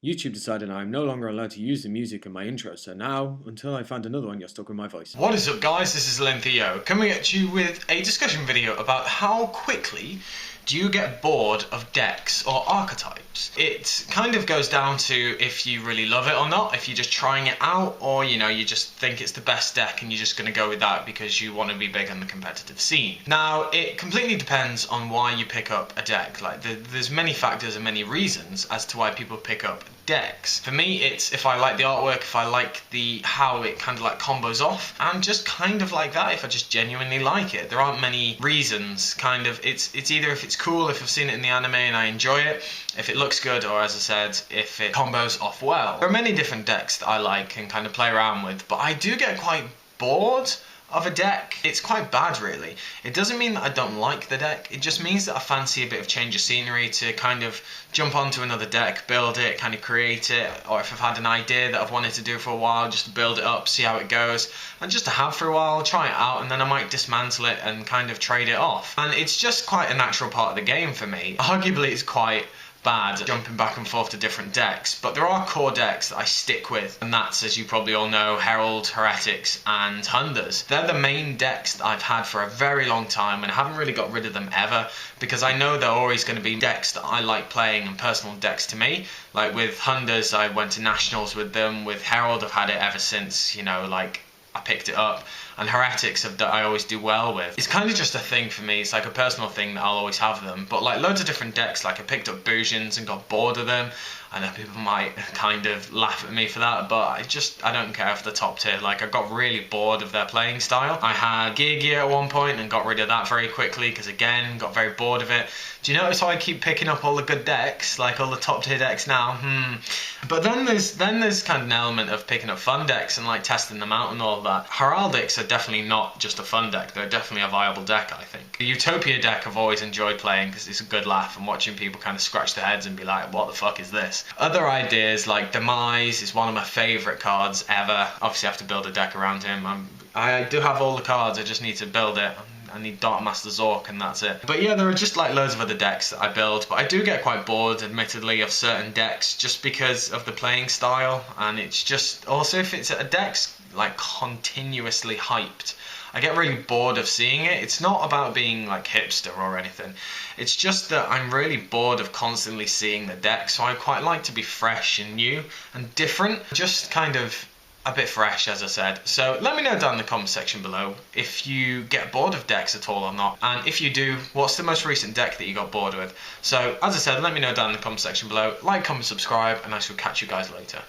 YouTube decided I'm no longer allowed to use the music in my intro, so now, until I find another one, you're stuck with my voice. What is up, guys? This is Lentheo coming at you with a discussion video about how quickly do you get bored of decks or archetypes. It kind of goes down to if you really love it or not, if you're just trying it out, or you just think it's the best deck and you're just going to go with that because you want to be big on the competitive scene. Now, it completely depends on why you pick up a deck. Like, there's many factors and many reasons as to why people pick up decks. For me, it's if I like the artwork, if I like how it kind of like combos off, and just kind of like that, if I just genuinely like it. There aren't many reasons. Kind of, it's either if it's cool, if I've seen it in the anime and I enjoy it, if it looks good, or as I said, if it combos off well. There are many different decks that I like and kind of play around with, but I do get quite bored of a deck. It's quite bad, really. It doesn't mean that I don't like the deck, it just means that I fancy a bit of change of scenery to kind of jump onto another deck, build it, kind of create it, or if I've had an idea that I've wanted to do for a while, just to build it up, see how it goes, and just to have for a while, try it out, and then I might dismantle it and kind of trade it off. And it's just quite a natural part of the game for me. Arguably, it's quite bad jumping back and forth to different decks, but there are core decks that I stick with, and that's, as you probably all know, Herald, Heretics, and Hunders. They're the main decks that I've had for a very long time, and I haven't really got rid of them ever, because I know they're always going to be decks that I like playing and personal decks to me. Like with Hunders, I went to Nationals with them. With Herald, I've had it ever since, like, I picked it up. And Heretics that I always do well with. It's kind of just a thing for me. It's like a personal thing that I'll always have them. But like loads of different decks, like I picked up Bujins and got bored of them. I know people might kind of laugh at me for that, but I don't care for the top tier. Like, I got really bored of their playing style. I had Gear at one point and got rid of that very quickly because, again, got very bored of it. Do you notice how I keep picking up all the good decks, like all the top tier decks now? But then there's kind of an element of picking up fun decks and like testing them out and all that. Heraldics are definitely not just a fun deck, they're definitely a viable deck, I think. The Utopia deck I've always enjoyed playing because it's a good laugh and watching people kind of scratch their heads and be like, what the fuck is this? Other ideas like Demise is one of my favourite cards ever. Obviously I have to build a deck around him. I do have all the cards, I just need to build it. I need Dark Master Zork and that's it. But yeah, there are just like loads of other decks that I build, but I do get quite bored, admittedly, of certain decks just because of the playing style, and it's just also if it's a deck's like continuously hyped, I get really bored of seeing it. It's not about being like hipster or anything. It's just that I'm really bored of constantly seeing the deck, so I quite like to be fresh and new and different. Just kind of a bit fresh, as I said. So let me know down in the comment section below if you get bored of decks at all or not, and if you do, what's the most recent deck that you got bored with? So as I said, let me know down in the comment section below. Like, comment, subscribe, and I shall catch you guys later.